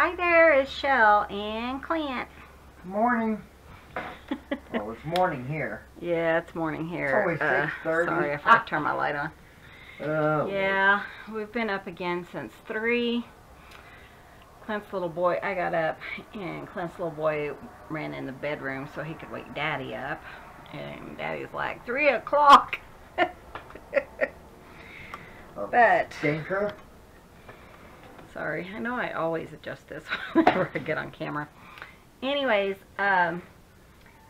Hi there, it's Shell and Clint. Morning. Well, it's morning here. Yeah, it's morning here. It's only 6:30. Sorry, I forgot to turn my light on. Oh. Yeah, we've been up again since 3. Clint's little boy, I got up, and Clint's little boy ran in the bedroom so he could wake Daddy up. And Daddy's like, 3 o'clock. But Stinker. Sorry, I know I always adjust this whenever I get on camera. Anyways, I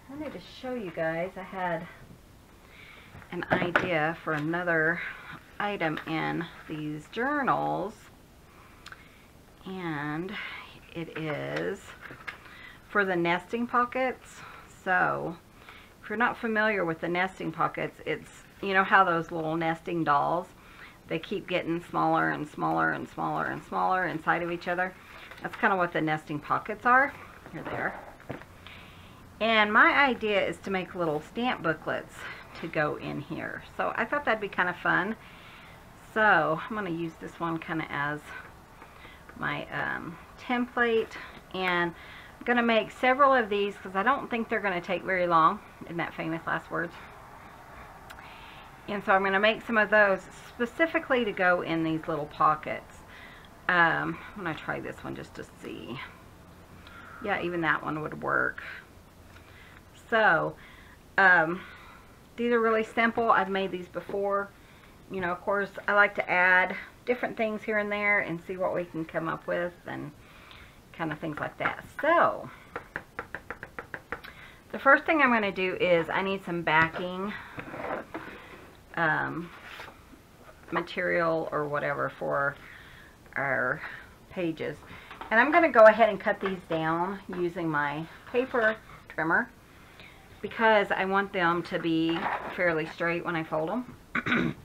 wanted to show you guys, I had an idea for another item in these journals, and it is for the nesting pockets. So if you're not familiar with the nesting pockets, it's, you know how those little nesting dolls, they keep getting smaller and smaller and smaller and smaller inside of each other. That's kind of what the nesting pockets are. Here they are. And my idea is to make little stamp booklets to go in here. So I thought that'd be kind of fun. So I'm going to use this one kind of as my template. And I'm going to make several of these because I don't think they're going to take very long. Isn't that famous last words? And so I'm going to make some of those specifically to go in these little pockets. I'm going to try this one just to see. Yeah, even that one would work. So, these are really simple. I've made these before. You know, of course, I like to add different things here and there and see what we can come up with and kind of things like that. So, the first thing I'm going to do is I need some backing material or whatever for our pages, and I'm going to go ahead and cut these down using my paper trimmer because I want them to be fairly straight when I fold them.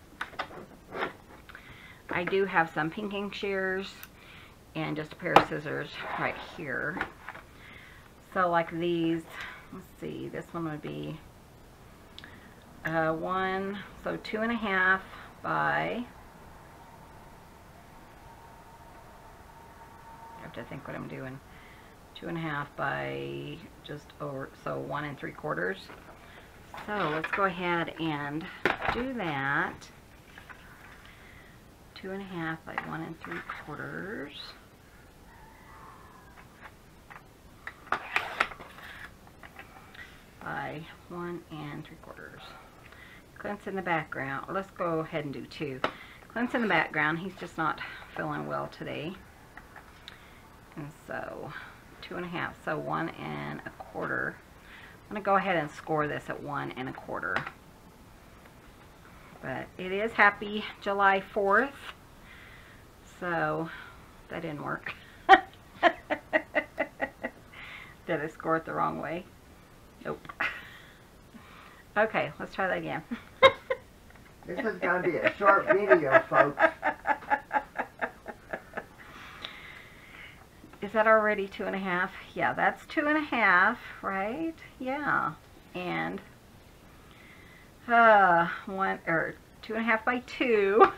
I do have some pinking shears and just a pair of scissors right here. So like these, let's see, this one would be 1, so 2.5 by, I have to think what I'm doing, 2.5 by just over, so 1 3/4. So let's go ahead and do that. 2.5 by 1 3/4. By 1 3/4. Clint's in the background. Let's go ahead and do 2. Clint's in the background. He's just not feeling well today. And so 2.5. So 1 1/4. I'm going to go ahead and score this at 1 1/4. But it is happy July 4th. So that didn't work. Did I score it the wrong way? Nope. Okay, let's try that again. This is going to be a short video, folks. Is that already 2.5? Yeah, that's 2.5, right? Yeah. And 2.5 by 2.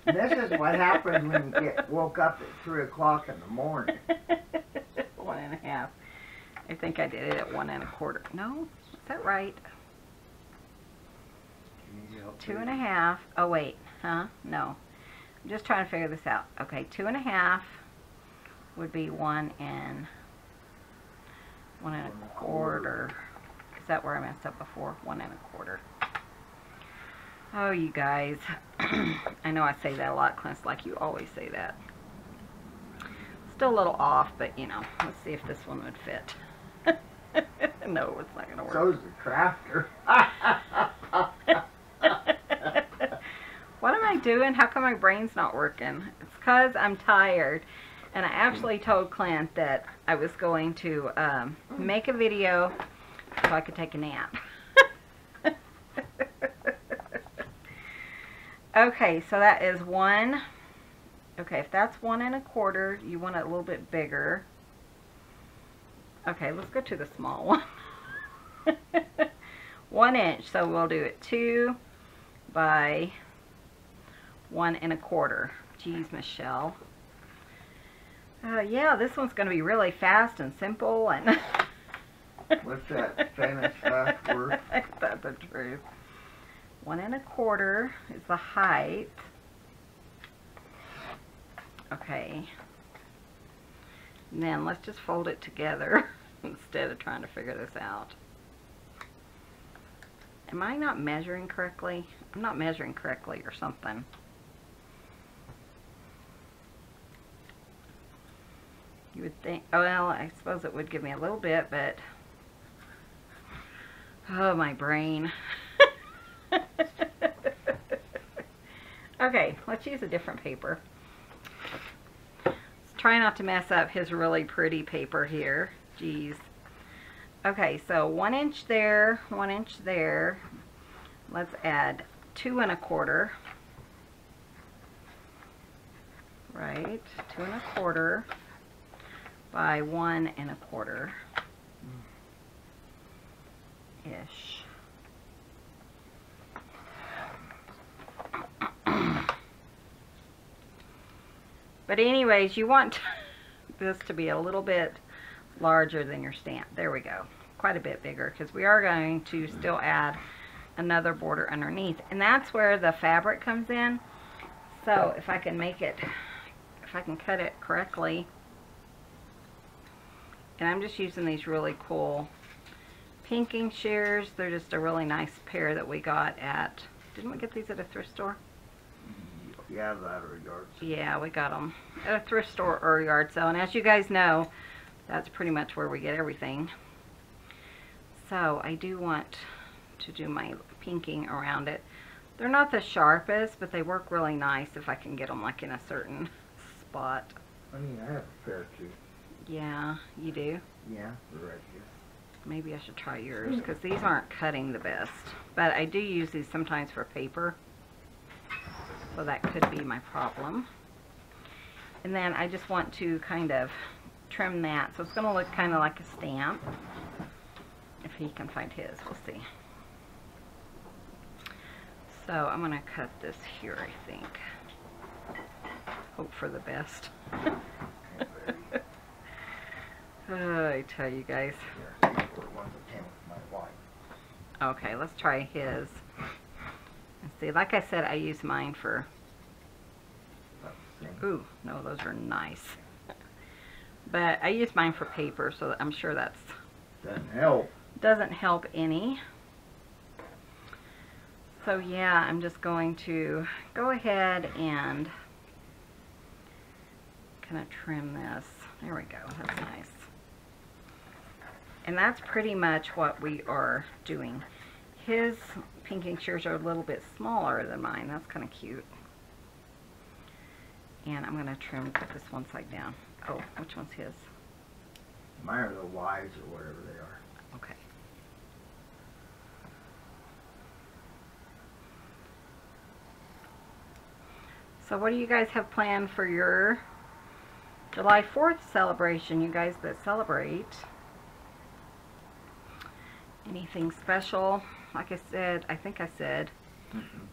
This is what happens when you get woke up at 3 o'clock in the morning. 1.5. I think I did it at 1 1/4. No, is that right? 2.5. Oh wait, huh? No. I'm just trying to figure this out. Okay, 2.5 would be 1 1/4. Is that where I messed up before? 1 1/4. Oh, you guys. I know I say that a lot, Clint's like, you always say that. Still a little off, but you know, let's see if this one would fit. No, it's not going to work. So's the crafter. What am I doing? How come my brain's not working? It's because I'm tired. And I actually told Clint that I was going to make a video so I could take a nap. Okay, so that is 1. Okay, if that's 1 1/4, you want it a little bit bigger. Okay, let's go to the small one. 1 inch, so we'll do it 2 by 1 1/4. Geez, Michelle. Yeah, this one's going to be really fast and simple. And What's that famous last word? That's the truth. 1 1/4 is the height. Okay. And then let's just fold it together instead of trying to figure this out. Am I not measuring correctly? I'm not measuring correctly or something. You would think, oh well, I suppose it would give me a little bit, but oh, my brain. Okay, let's use a different paper. Let's try not to mess up his really pretty paper here. Jeez. Okay, so 1 inch there, 1 inch there. Let's add 2 1/4. Right, 2 1/4 by 1 1/4 ish. But anyways, you want this to be a little bit larger than your stamp. There we go. Quite a bit bigger, because we are going to still add another border underneath. And that's where the fabric comes in. So if I can make it, if I can cut it correctly. And I'm just using these really cool pinking shears. They're just a really nice pair that we got at, didn't we get these at a thrift store? Yeah, that or yards. Yeah, we got them at a thrift store or yard sale. And as you guys know, that's pretty much where we get everything. So I do want to do my pinking around it. They're not the sharpest, but they work really nice if I can get them like in a certain spot. I mean, I have a pair too. Yeah, you do? Yeah, they're right here. Maybe I should try yours, because these aren't cutting the best. But I do use these sometimes for paper. So that could be my problem. And then I just want to kind of trim that. So it's going to look kind of like a stamp. If he can find his, we'll see. So I'm going to cut this here, I think. Hope for the best. I tell you guys. Okay, let's try his. Let's see, like I said, I use mine for, ooh, no, those are nice. But I use mine for paper, so I'm sure that's doesn't help any. So yeah, I'm just going to go ahead and kind of trim this. There we go, that's nice. And that's pretty much what we are doing. His pinking shears are a little bit smaller than mine. That's kind of cute. And I'm going to trim this one side down. Oh, which one's his? Mine are the Y's or whatever they are. Okay. So what do you guys have planned for your July 4th celebration, you guys that celebrate? Anything special? Like I said, I think I said,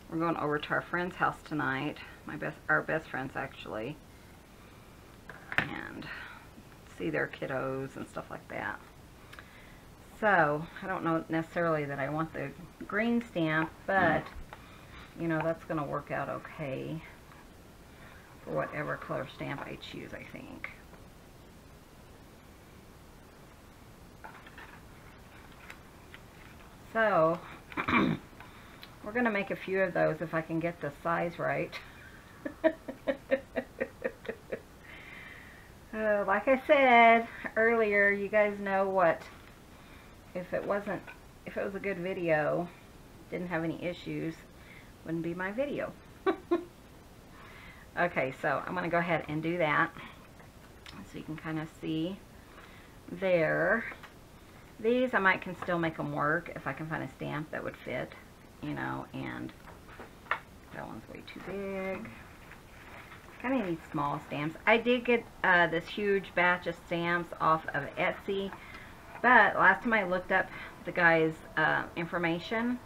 we're going over to our friend's house tonight. Our best friends actually, and see their kiddos and stuff like that. So I don't know necessarily that I want the green stamp, but you know, that's going to work out okay for whatever color stamp I choose, I think. So we're going to make a few of those if I can get the size right. Like I said earlier, you guys know what, if it was a good video, didn't have any issues, wouldn't be my video. Okay, so I'm going to go ahead and do that so you can kind of see there. These I might can still make them work if I can find a stamp that would fit, you know, and that one's way too big. Kind of need small stamps. I did get this huge batch of stamps off of Etsy, but last time I looked up the guy's information,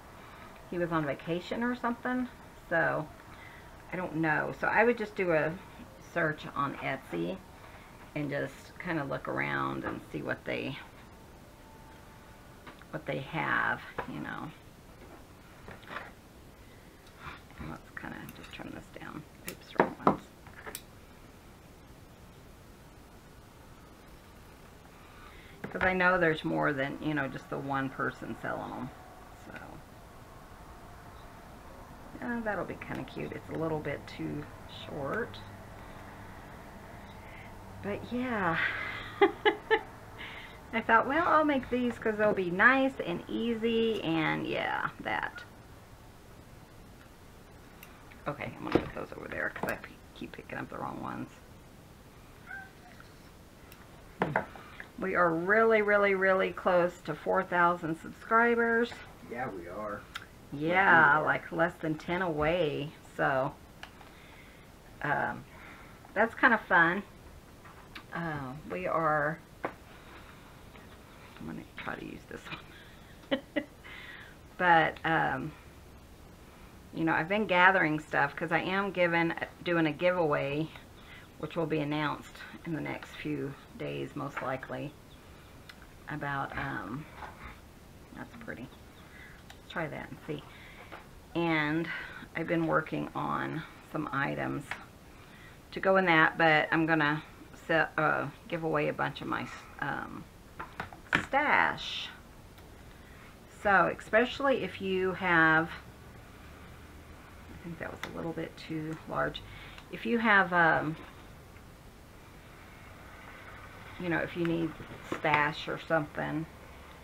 he was on vacation or something, so I don't know. So I would just do a search on Etsy and just kind of look around and see what they have, you know. And let's kind of just turn this down. Oops, wrong ones. Because I know there's more than, you know, just the one person selling them. So, that'll be kind of cute. It's a little bit too short. But yeah. I thought, well, I'll make these because they'll be nice and easy, and yeah, that. Okay, I'm going to put those over there because I keep picking up the wrong ones. We are really, really, really close to 4,000 subscribers. Yeah, we are. Yeah, like less than 10 away. So, that's kind of fun. We are... I'm going to try to use this one. But, you know, I've been gathering stuff because I am doing a giveaway, which will be announced in the next few days, most likely, about, that's pretty. Let's try that and see. And I've been working on some items to go in that, but I'm going to give away a bunch of my stash. So, especially if you have, I think that was a little bit too large. If you have, you know, if you need stash or something,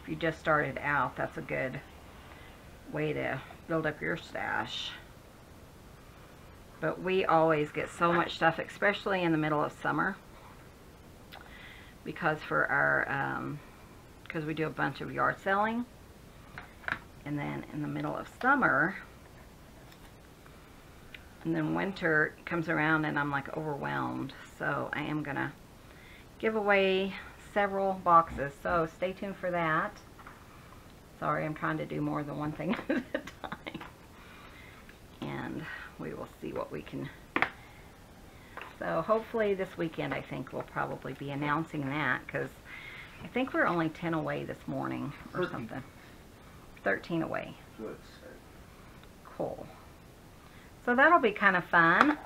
if you just started out, that's a good way to build up your stash. But we always get so much stuff, especially in the middle of summer, because for our, because we do a bunch of yard selling, and then in the middle of summer, and then winter comes around and I'm like overwhelmed. So I am gonna give away several boxes, so stay tuned for that. Sorry, I'm trying to do more than one thing at a time, and we will see what we can. So hopefully this weekend, I think we'll probably be announcing that, because I think we're only 10 away this morning or 13. something. 13 away. Good. Cool. So that'll be kind of fun.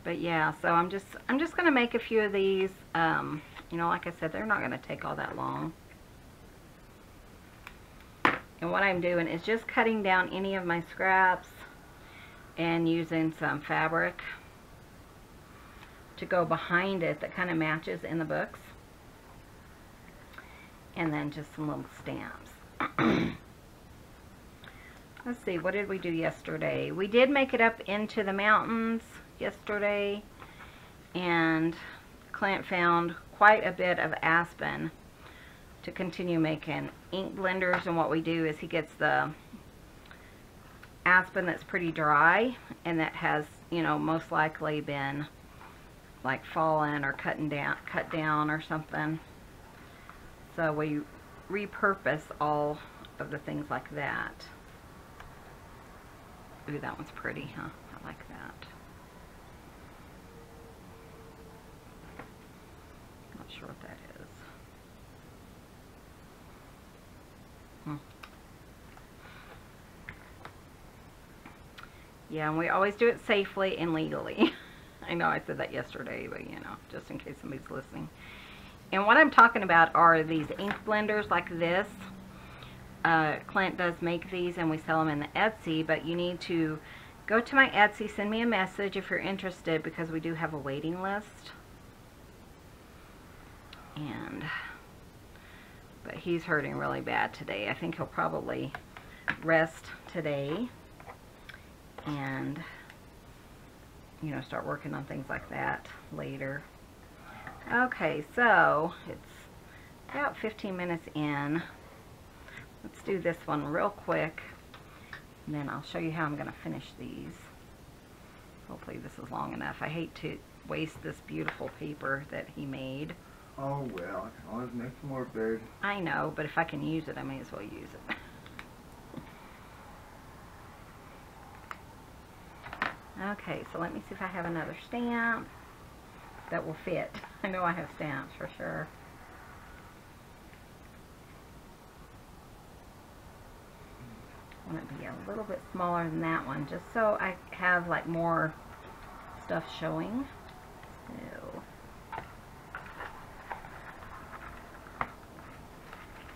But yeah, so I'm just gonna make a few of these. You know, like I said, they're not gonna take all that long. And what I'm doing is just cutting down any of my scraps and using some fabric to go behind it that kind of matches in the books. And then just some little stamps. Let's see, what did we do yesterday? We did make it up into the mountains yesterday, and Clint found quite a bit of aspen to continue making ink blenders. And what we do is he gets the aspen that's pretty dry and that has, you know, most likely been like fallen or cut down or something. So we repurpose all of the things like that. Ooh, that one's pretty, huh? I like that. Not sure what that is. Yeah, and we always do it safely and legally. I know I said that yesterday, but you know, just in case somebody's listening. And what I'm talking about are these ink blenders like this. Clint does make these and we sell them in the Etsy, but you need to go to my Etsy, send me a message if you're interested, because we do have a waiting list. But he's hurting really bad today. I think he'll probably rest today and, you know, start working on things like that later. Okay, so it's about 15 minutes in. Let's do this one real quick, and then I'll show you how I'm going to finish these. Hopefully this is long enough. I hate to waste this beautiful paper that he made. Oh well, I can always make some more big. I know, but if I can use it, I may as well use it. Okay, so let me see if I have another stamp that will fit. I know I have stamps for sure. I want it to be a little bit smaller than that one, just so I have like more stuff showing. So.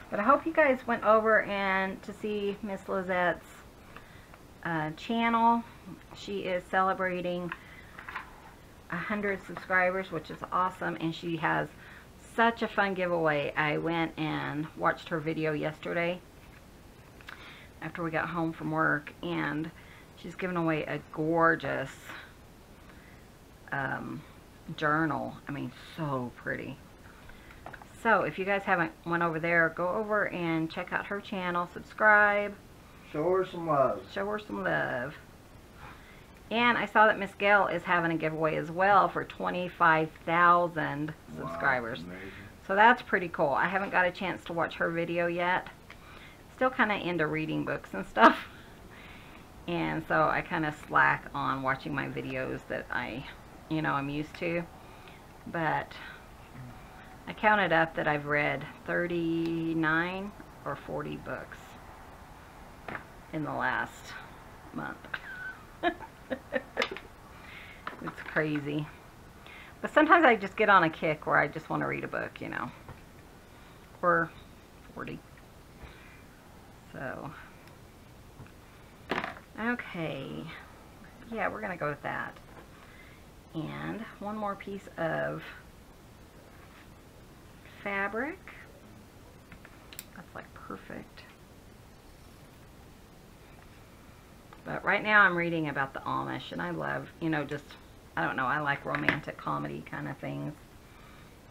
But I hope you guys went over and to see Miss Lizette's channel. She is celebrating 100 subscribers, which is awesome, and she has such a fun giveaway. I went and watched her video yesterday after we got home from work, and she's giving away a gorgeous journal. I mean, so pretty. So if you guys haven't went over there, go over and check out her channel, subscribe. Show her some love. Show her some love. And I saw that Miss Gayle is having a giveaway as well for 25,000 subscribers. Wow, amazing. So that's pretty cool. I haven't got a chance to watch her video yet. Still kind of into reading books and stuff. And so I kind of slack on watching my videos that I'm used to. But I counted up that I've read 39 or 40 books in the last month. It's crazy. But sometimes I just get on a kick where I just want to read a book, you know. Or 40. So, okay. Yeah, we're going to go with that. And one more piece of fabric. That's like perfect. But right now I'm reading about the Amish, and I love, just, I don't know, I like romantic comedy kind of things.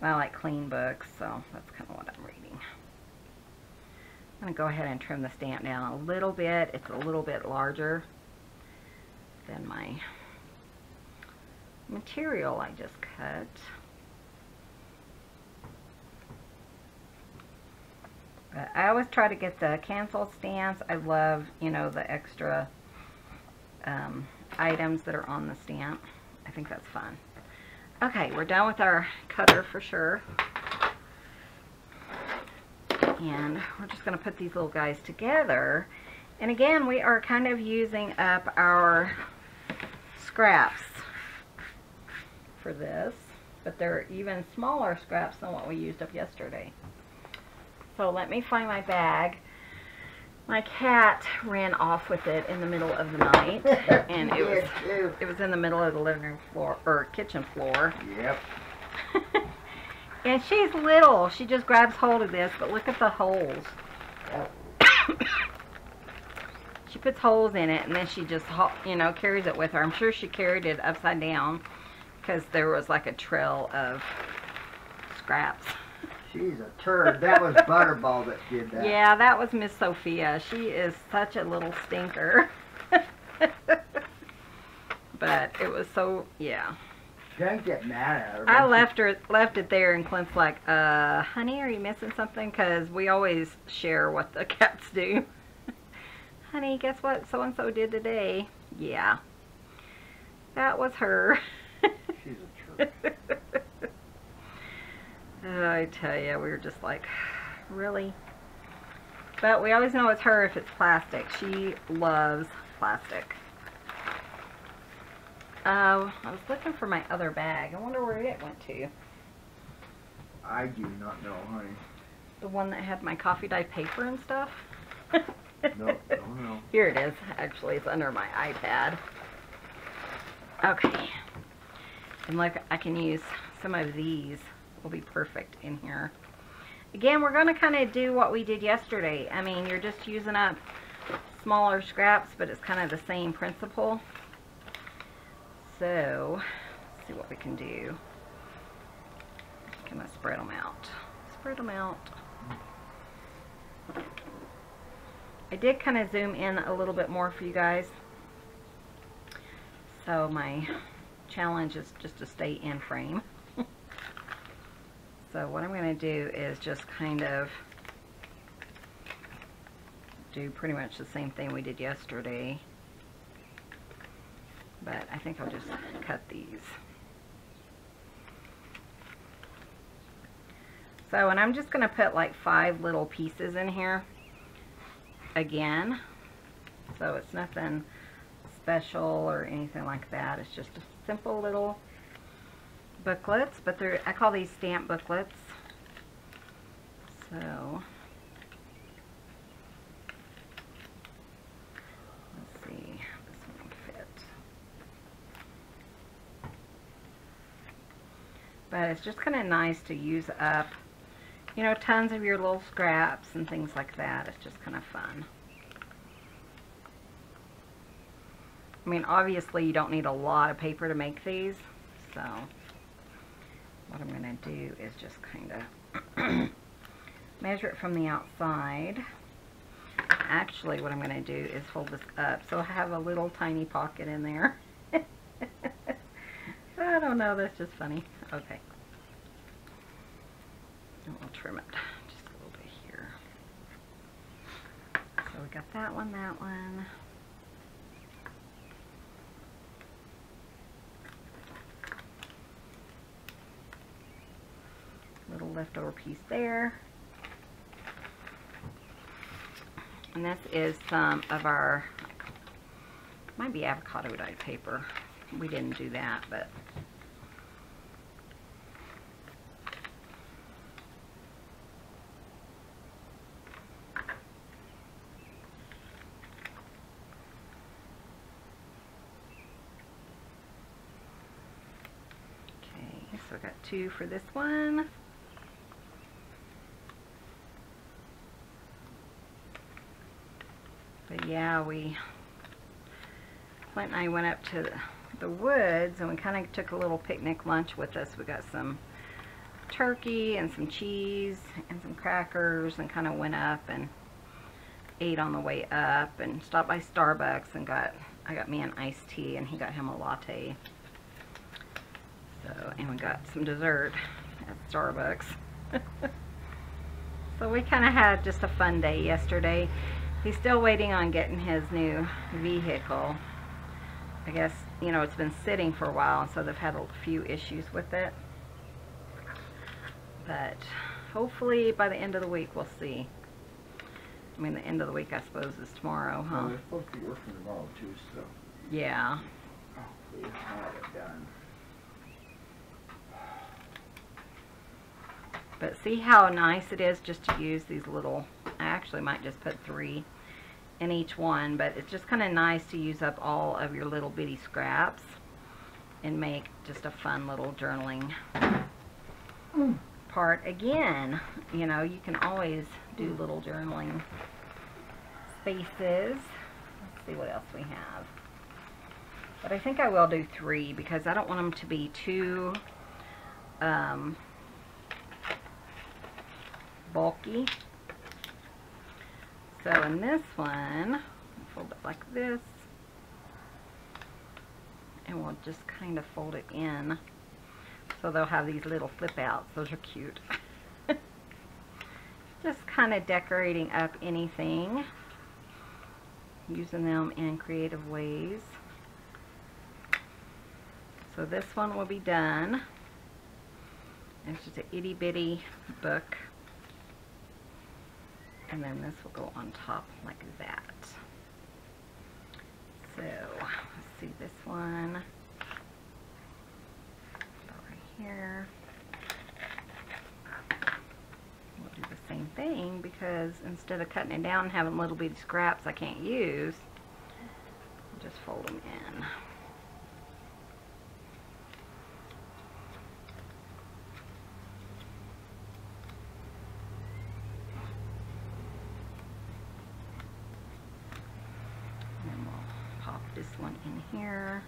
I like clean books, so that's kind of what I'm reading. I'm going to go ahead and trim the stamp down a little bit. It's a little bit larger than my material I just cut. But I always try to get the canceled stamps. I love, the extra items that are on the stamp. I think that's fun. Okay, we're done with our cutter for sure. And we're just going to put these little guys together. And again, we are kind of using up our scraps for this. But they're even smaller scraps than what we used up yesterday. So let me find my bag. My cat ran off with it in the middle of the night, and it was in the middle of the living room floor, or kitchen floor. Yep. And she's little. She just grabs hold of this, but look at the holes. Yep. She puts holes in it, and then she just, carries it with her. I'm sure she carried it upside down because there was like a trail of scraps. She's a turd. That was Butterball that did that. Yeah, that was Miss Sophia. She is such a little stinker. But it was so, yeah. Don't get mad at her. I left it there, and Clint's like, honey, are you missing something? Because we always share what the cats do. Honey, guess what so-and-so did today? Yeah. That was her. She's a turd. I tell you, we were just like, really? But we always know it's her if it's plastic. She loves plastic. I was looking for my other bag. I wonder where it went to. I do not know, honey. The one that had my coffee dye paper and stuff? No, don't know. Here it is. Actually, it's under my iPad. Okay. And look, I can use some of these. Will be perfect in here. Again, we're going to kind of do what we did yesterday. I mean, you're just using up smaller scraps, but it's kind of the same principle. So, let's see what we can do. Just kind of spread them out. Spread them out. I did kind of zoom in a little bit more for you guys. So my challenge is just to stay in frame. So what I'm going to do is just kind of do pretty much the same thing we did yesterday. but I think I'll just cut these. So, and I'm just going to put like 5 little pieces in here again. So it's nothing special or anything like that. It's just a simple little booklets, but I call these stamp booklets. So let's see, this one will fit. But it's just kind of nice to use up, you know, tons of your little scraps and things like that. It's just kind of fun. I mean, obviously you don't need a lot of paper to make these, so what I'm going to do is just kind of measure it from the outside. Actually, what I'm going to do is fold this up so I have a little tiny pocket in there. I don't know, that's just funny. Okay. And we'll trim it just a little bit here. So we got that one, that one. Little leftover piece there. And this is some of our, might be avocado dyed paper. We didn't do that, but okay, so I got 2 for this one. But yeah, Clint and I went up to the woods and we kind of took a little picnic lunch with us. We got some turkey and some cheese and some crackers and kind of went up and ate on the way up and stopped by Starbucks and I got me an iced tea and he got him a latte. So, and we got some dessert at Starbucks. So we kind of had just a fun day yesterday. He's still waiting on getting his new vehicle. I guess, you know, it's been sitting for a while, so they've had a few issues with it. But hopefully by the end of the week we'll see. I mean, the end of the week I suppose is tomorrow, huh? Well, they're supposed to be working tomorrow too, so. Yeah. Hopefully we'll have it done. But see how nice it is just to use these little, I actually might just put 3 in each one, but it's just kind of nice to use up all of your little bitty scraps and make just a fun little journaling part. Again, you know, you can always do little journaling spaces. Let's see what else we have. But I think I will do 3 because I don't want them to be too bulky. So in this one, fold it like this, and we'll just kind of fold it in. So they'll have these little flip outs. Those are cute. Just kind of decorating up anything, using them in creative ways. So this one will be done. It's just an itty bitty book. And then this will go on top like that. So, let's see this one. Go right here. We'll do the same thing because instead of cutting it down and having little bitty scraps I can't use, I'll just fold them in. This one in here.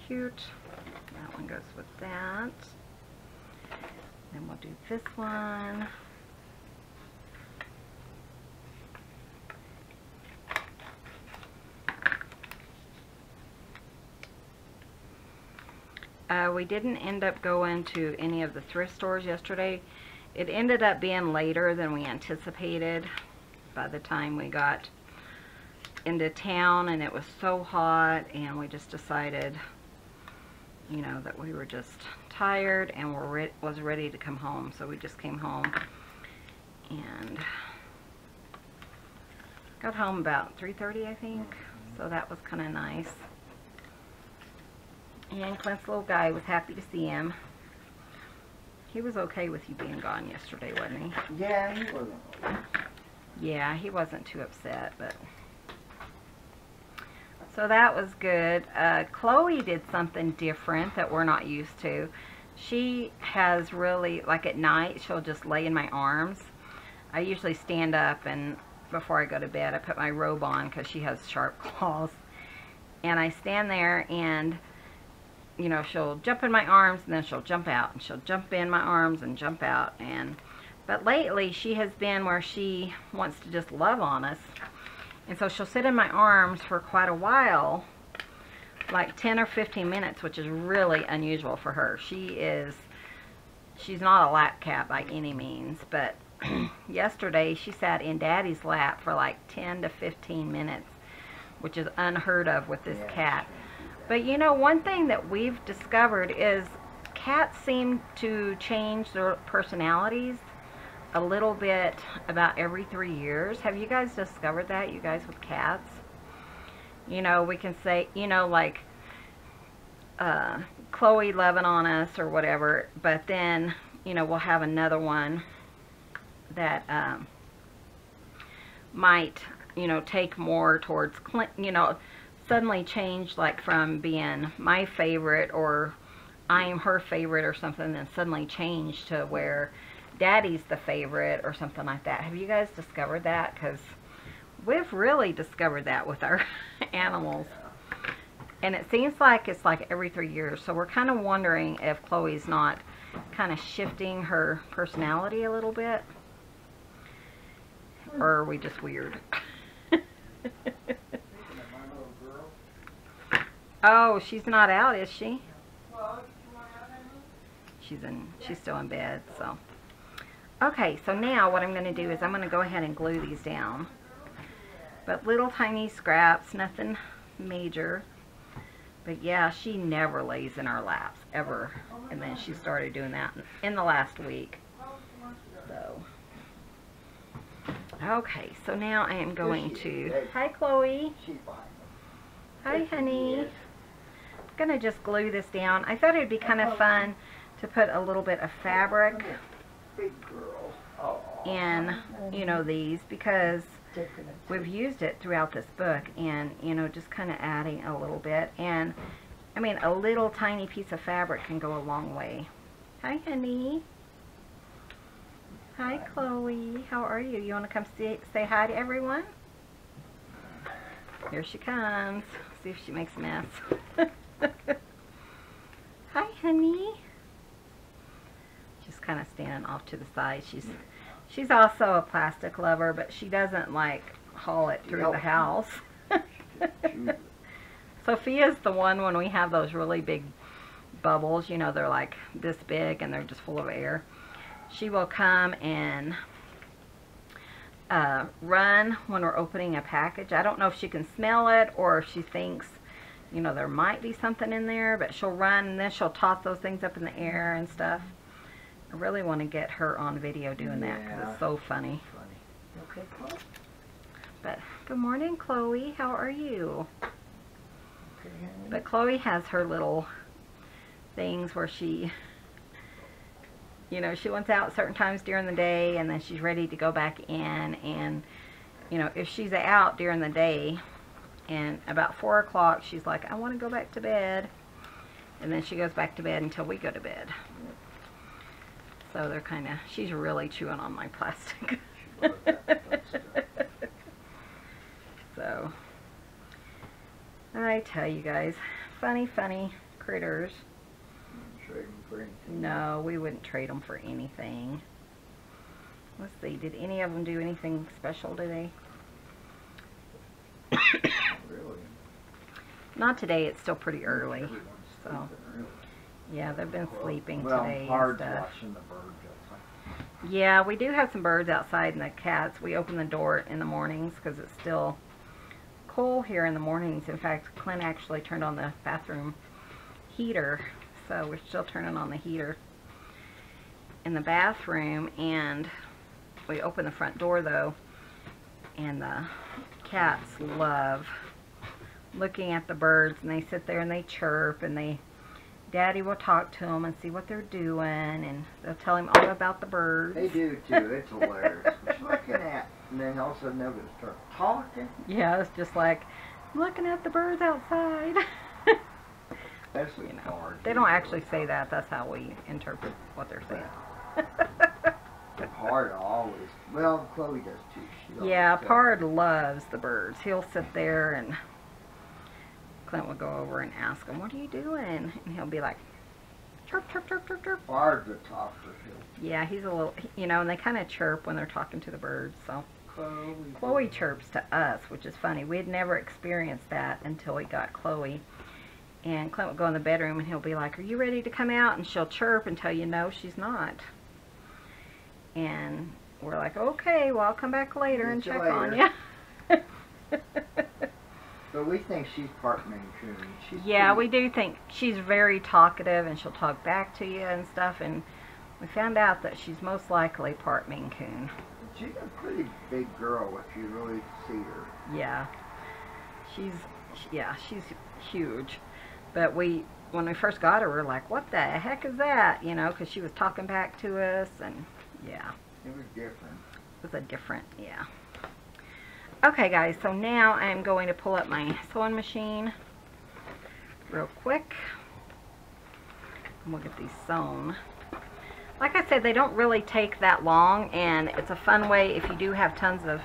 Cute. That one goes with that. Then we'll do this one. We didn't end up going to any of the thrift stores yesterday. It ended up being later than we anticipated by the time we got into town and it was so hot, and we just decided, you know, that we were just tired and was ready to come home. So we just came home and got home about 3:30, I think. So that was kind of nice. And Clint's little guy was happy to see him. He was okay with you being gone yesterday, wasn't he? Yeah, he wasn't. Yeah, he wasn't too upset, but... So that was good. Chloe did something different that we're not used to. She has really, like at night, she'll just lay in my arms. I usually stand up, and before I go to bed, I put my robe on because she has sharp claws. And I stand there, and, you know, she'll jump in my arms, and then she'll jump out. And she'll jump in my arms and jump out. But lately, she has been where she wants to just love on us. And so she'll sit in my arms for quite a while, like 10 or 15 minutes, which is really unusual for her. She's not a lap cat by any means, but yesterday she sat in Daddy's lap for like 10 to 15 minutes, which is unheard of with this cat. But you know, one thing that we've discovered is cats seem to change their personalities a little bit about every 3 years. Have you guys discovered that, you guys with cats? You know, we can say, you know, like Chloe loving on us or whatever, but then, you know, we'll have another one that might, you know, take more towards Clint, you know, suddenly change, like from being my favorite or I am her favorite or something, then suddenly change to where Daddy's the favorite or something like that. Have you guys discovered that? Because we've really discovered that with our animals. And it seems like it's like every 3 years. So we're kind of wondering if Chloe's not kind of shifting her personality a little bit. Or are we just weird? Oh, she's not out, is she? She's still in bed, so. Okay, so now what I'm going to do is I'm going to go ahead and glue these down. But little tiny scraps, nothing major. But yeah, she never lays in our laps, ever. And then she started doing that in the last week. So, okay, so now I am going to... Hi, Chloe. Hi, honey. I'm going to just glue this down. I thought it would be kind of fun to put a little bit of fabric in, you know, these, because we've used it throughout this book, and, you know, just kind of adding a little bit. And I mean, a little tiny piece of fabric can go a long way. Hi, honey. Hi, Chloe. How are you? You want to come say hi to everyone? Here she comes. See if she makes a mess. Hi, honey. She's kind of standing off to the side. She's also a plastic lover, but she doesn't like haul it through the house. Sophia's the one when we have those really big bubbles, you know, they're like this big and they're just full of air. She will come and run when we're opening a package. I don't know if she can smell it or if she thinks, you know, there might be something in there, but she'll run and then she'll toss those things up in the air and stuff. I really want to get her on video doing that because it's so funny. Okay, Chloe? But good morning, Chloe. How are you? Okay, but Chloe has her little things where she, you know, she wants out certain times during the day and then she's ready to go back in. And, you know, if she's out during the day and about 4 o'clock, she's like, I want to go back to bed. And then she goes back to bed until we go to bed. So they're kind of, she's really chewing on my plastic. So, I tell you guys, funny critters. Trade them for anything. No, we wouldn't trade them for anything. Let's see, did any of them do anything special today? Really? Not today, it's still pretty early. So, yeah, they've been sleeping today and stuff. Watching the birds outside. Yeah, we do have some birds outside and the cats. We open the door in the mornings because it's still cool here in the mornings. In fact, Clint actually turned on the bathroom heater, so we're still turning on the heater in the bathroom, and we open the front door though, and the cats love looking at the birds, and they sit there and they chirp, and Daddy will talk to them and see what they're doing, and they'll tell him all about the birds. They do too. It's hilarious. What you looking at? And then all of a sudden they'll just start talking. Yeah, it's just like, I'm looking at the birds outside. Especially You know, Pard. they don't actually say that. That's how we interpret what they're saying. Pard always. Well, Chloe does too. She always Yeah, tells Pard loves the birds. He'll sit there, and Clint will go over and ask him, what are you doing? And he'll be like, chirp, chirp, chirp, chirp, chirp. Pard's a talker too. Yeah, he's a little, you know, and they kind of chirp when they're talking to the birds, so. Chloe chirps to us, which is funny. We had never experienced that until we got Chloe. And Clint would go in the bedroom, and he'll be like, are you ready to come out? And she'll chirp and tell you, no, she's not. And we're like, okay, well, I'll come back later and check on you. But we think she's part Maine Coon. Yeah, we do think she's very talkative, and she'll talk back to you and stuff. And we found out that she's most likely part Maine Coon. She's a pretty big girl if you really see her. Yeah, she's huge. But when we first got her, we were like, what the heck is that? You know, because she was talking back to us, and yeah. It was different. It was a different, yeah. Okay, guys, so now I'm going to pull up my sewing machine real quick. And we'll get these sewn. Like I said, they don't really take that long, and it's a fun way if you do have tons of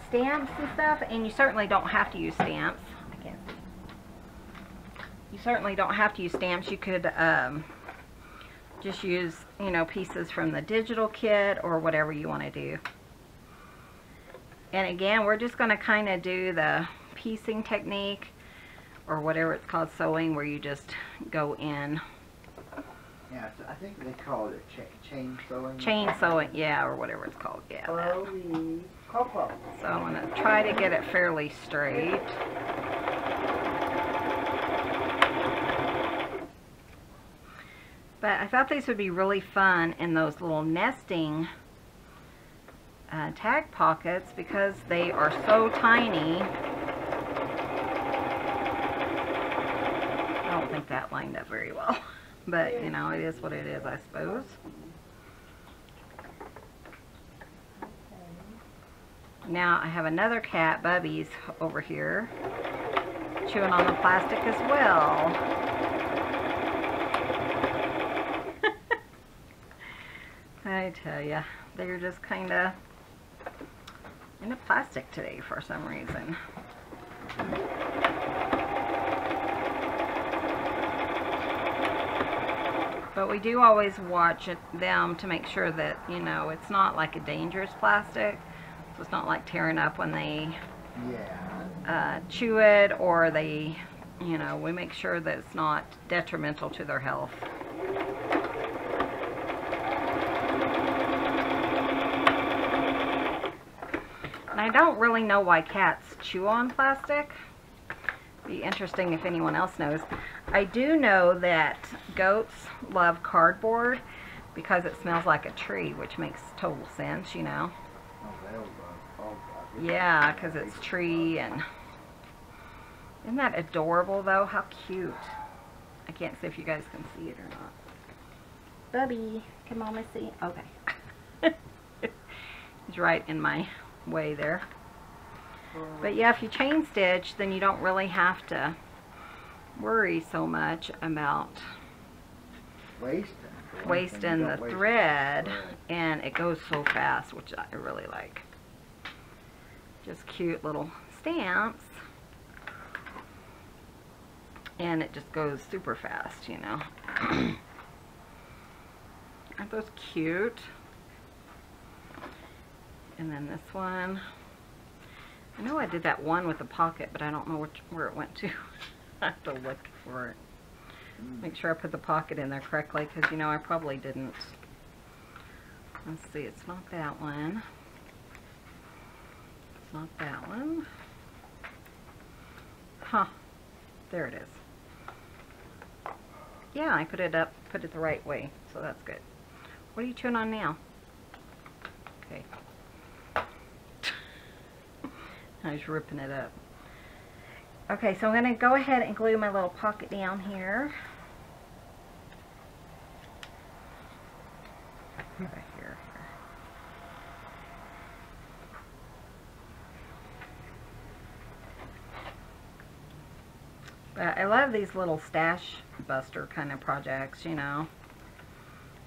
stamps and stuff, and you certainly don't have to use stamps. I can't see. You certainly don't have to use stamps. You could just use, you know, pieces from the digital kit or whatever you want to do. And again, we're just going to kind of do the piecing technique, or whatever it's called, sewing, where you just go in. Yeah, so I think they call it chain sewing. Chain sewing, yeah, or whatever it's called, yeah. Chloe. Coco. So I'm going to try to get it fairly straight. But I thought these would be really fun in those little nesting tag pockets, because they are so tiny. I don't think that lined up very well. But, you know, it is what it is, I suppose. Now I have another cat, Bubby's, over here, chewing on the plastic as well. I tell ya, they're just kind of into plastic today for some reason. But we do always watch them to make sure that, you know, it's not like a dangerous plastic. So it's not like tearing up when they chew it, or they, you know, we make sure that it's not detrimental to their health. And I don't really know why cats chew on plastic. Be interesting if anyone else knows. I do know that goats love cardboard because it smells like a tree, which makes total sense, you know. Yeah, because it's tree. And isn't that adorable though? How cute. I can't see if you guys can see it or not. Bubby, come on, Missy. Okay. He's right in my way there. But yeah, if you chain stitch, then you don't really have to worry so much about wasting the thread, and it goes so fast, which I really like. Just cute little stamps, and it just goes super fast, you know. Aren't those cute? And then this one, I know I did that one with the pocket, but I don't know where it went to. I have to look for it. Make sure I put the pocket in there correctly, because, you know, I probably didn't. Let's see, it's not that one. It's not that one. Huh. There it is. Yeah, I put it the right way, so that's good. What are you chewing on now? Okay. I was ripping it up. Okay, so I'm going to go ahead and glue my little pocket down here. Right here. But I love these little stash buster kind of projects, you know.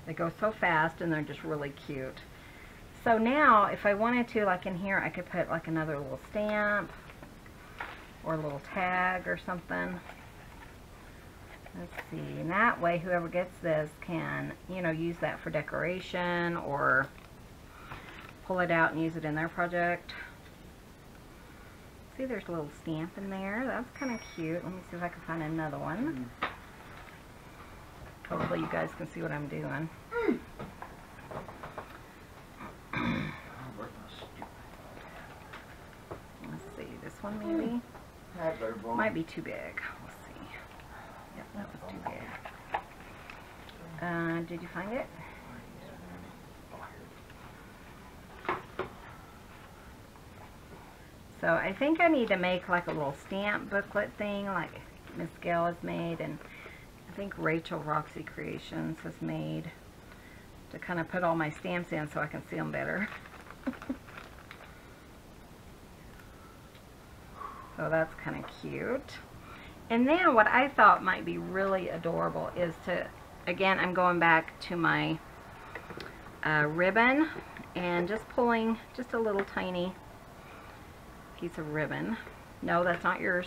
They go so fast and they're just really cute. So now, if I wanted to, like in here, I could put like another little stamp or a little tag or something. Let's see, and that way whoever gets this can, you know, use that for decoration or pull it out and use it in their project. See, there's a little stamp in there. That's kind of cute. Let me see if I can find another one. Hopefully you guys can see what I'm doing. Let's see, this one maybe? Might be too big. Let's see. Yep, that was too big. Did you find it? So I think I need to make like a little stamp booklet thing like Miss Gayle has made, and I think Rachel Roxy Creations has made, to kind of put all my stamps in so I can see them better. So that's kind of cute. And then what I thought might be really adorable is to, again, I'm going back to my ribbon and just pulling just a little tiny piece of ribbon. No, that's not yours.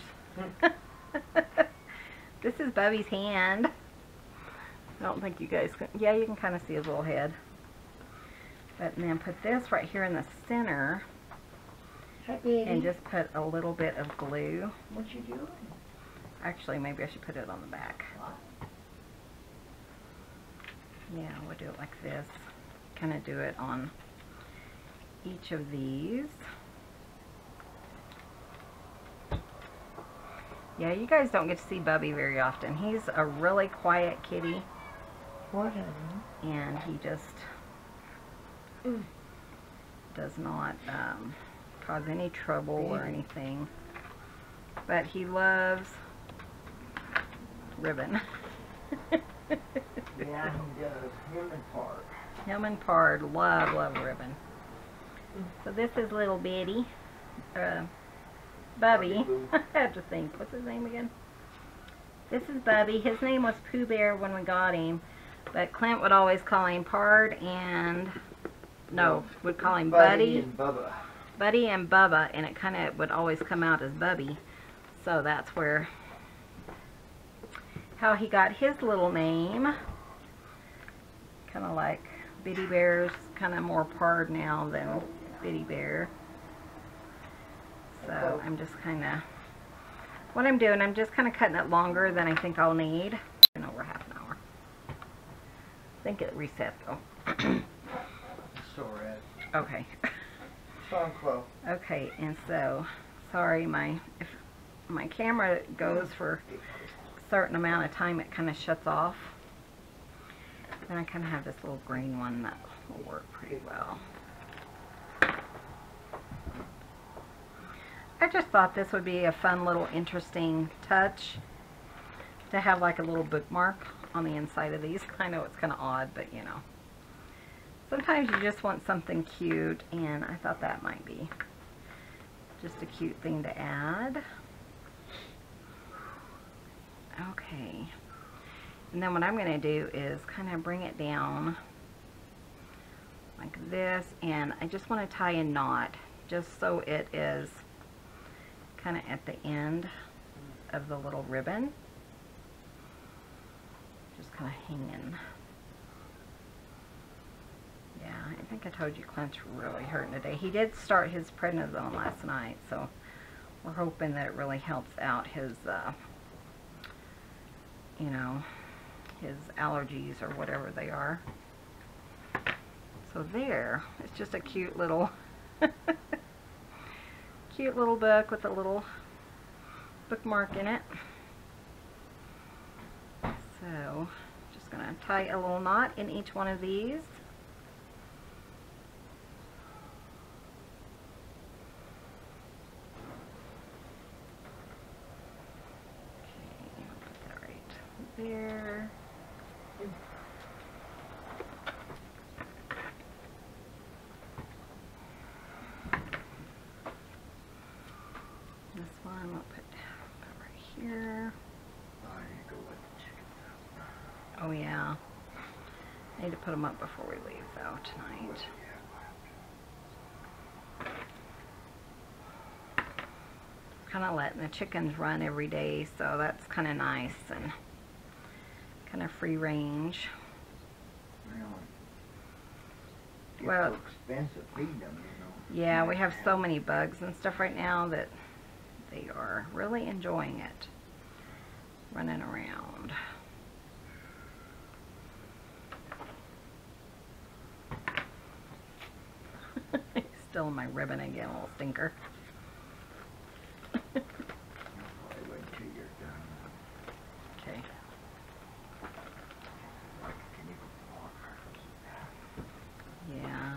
This is Bubby's hand. I don't think you guys can, yeah, you can kind of see his little head. But then put this right here in the center. Hi, baby. And just put a little bit of glue. What you doing? Actually, maybe I should put it on the back. Yeah, we'll do it like this. Kind of do it on each of these. Yeah, you guys don't get to see Bubby very often. He's a really quiet kitty. What? And he just does not cause any trouble or anything. But he loves ribbon. Yeah, he does. Him and Pard. Him and Pard love ribbon. So this is little bitty. Bubby. I have to think. What's his name again? This is Bubby. His name was Pooh Bear when we got him, but Clint would always call him Pard and would call him Buddy and Bubba. Buddy and Bubba, and it kind of would always come out as Bubby. So that's where how he got his little name. Kind of like Bitty Bear's kind of more Pard now than Bitty Bear. So I'm just kind of, what I'm doing, I'm just kind of cutting it longer than I think I'll need. In over half an hour. I think it reset though. So red. Okay. Song Clo. Okay, and so, sorry, if my camera goes for a certain amount of time, it kind of shuts off. Then I kind of have this little green one that will work pretty well. I just thought this would be a fun little interesting touch to have like a little bookmark on the inside of these. I know it's kind of odd, but you know. Sometimes you just want something cute, and I thought that might be just a cute thing to add. Okay. And then what I'm going to do is kind of bring it down like this, and I just want to tie a knot just so it is kind of at the end of the little ribbon, just kind of hanging. Yeah, I think I told you Clint's really hurting today. He did start his prednisone last night, so we're hoping that it really helps out his, you know, his allergies or whatever they are. So there, it's just a cute little cute little book with a little bookmark in it. So just going to tie a little knot in each one of these. Okay, I'll put that right there. This one we'll put right here. Oh yeah, I need to put them up before we leave though tonight. Kind of letting the chickens run every day, so that's kind of nice and kind of free range. Really? Well, It's so expensive feeding them, you know. yeah, we have so many bugs and stuff right now that they are really enjoying it, running around. He's still in my ribbon again, little stinker. Probably wait until you're done. Okay. Like, can you walk? Yeah.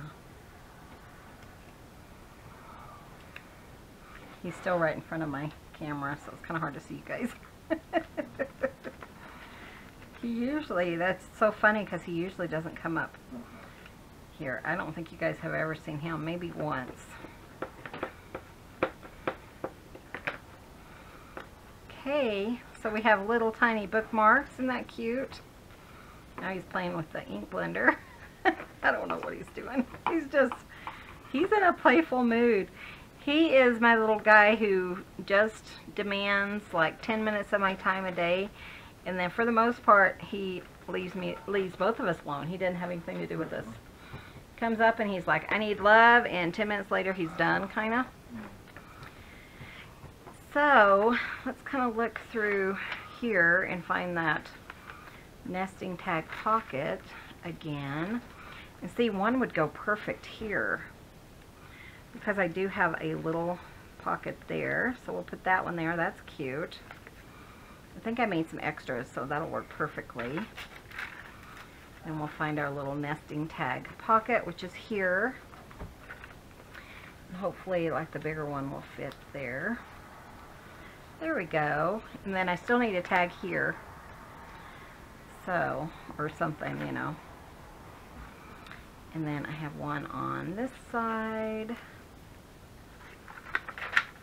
He's still right in front of my camera, so it's kind of hard to see you guys. He usually, that's so funny because he usually doesn't come up here. I don't think you guys have ever seen him, maybe once. Okay, so we have little tiny bookmarks. Isn't that cute? Now he's playing with the ink blender. I don't know what he's doing. He's in a playful mood. He is my little guy who just demands like 10 minutes of my time a day. And then for the most part, he leaves both of us alone. He didn't have anything to do with us. Comes up and he's like, I need love, and 10 minutes later he's done, kind of. So let's kind of look through here and find that nesting tag pocket again. And see, one would go perfect here because I do have a little pocket there. So we'll put that one there. That's cute. I think I made some extras, so that'll work perfectly. And we'll find our little nesting tag pocket, which is here. And hopefully, like the bigger one will fit there. There we go. And then I still need a tag here. So, or something, you know. And then I have one on this side.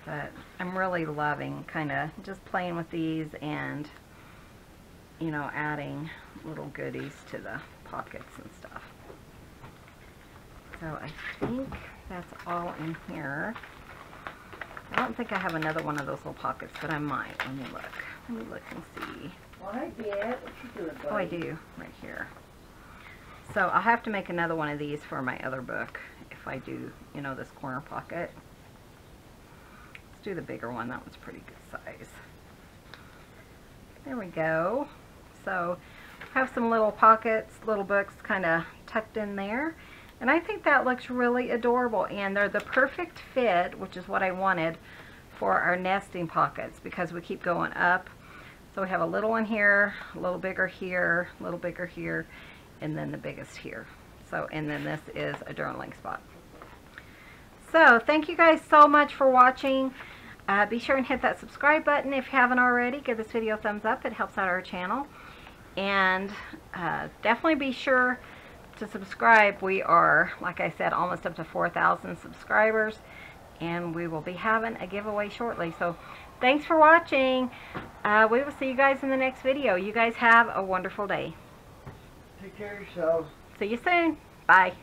But I'm really loving kind of just playing with these and, you know, adding little goodies to the pockets and stuff. So I think that's all in here. I don't think I have another one of those little pockets, but I might. Let me look. Let me look and see. Well, I did. What you doing, buddy? Oh, I do, right here. So I'll have to make another one of these for my other book if I do, you know, this corner pocket. Let's do the bigger one. That one's pretty good size. There we go. So I have some little pockets, little books kind of tucked in there. And I think that looks really adorable. And they're the perfect fit, which is what I wanted for our nesting pockets because we keep going up. So we have a little one here, a little bigger here, a little bigger here, and then the biggest here. So, and then this is a journaling spot. So thank you guys so much for watching. Be sure and hit that subscribe button if you haven't already. Give this video a thumbs up. It helps out our channel. And definitely be sure to subscribe. We are, like I said, almost up to 4,000 subscribers. And we will be having a giveaway shortly. So thanks for watching. We will see you guys in the next video. You guys have a wonderful day. Take care of yourselves. See you soon. Bye.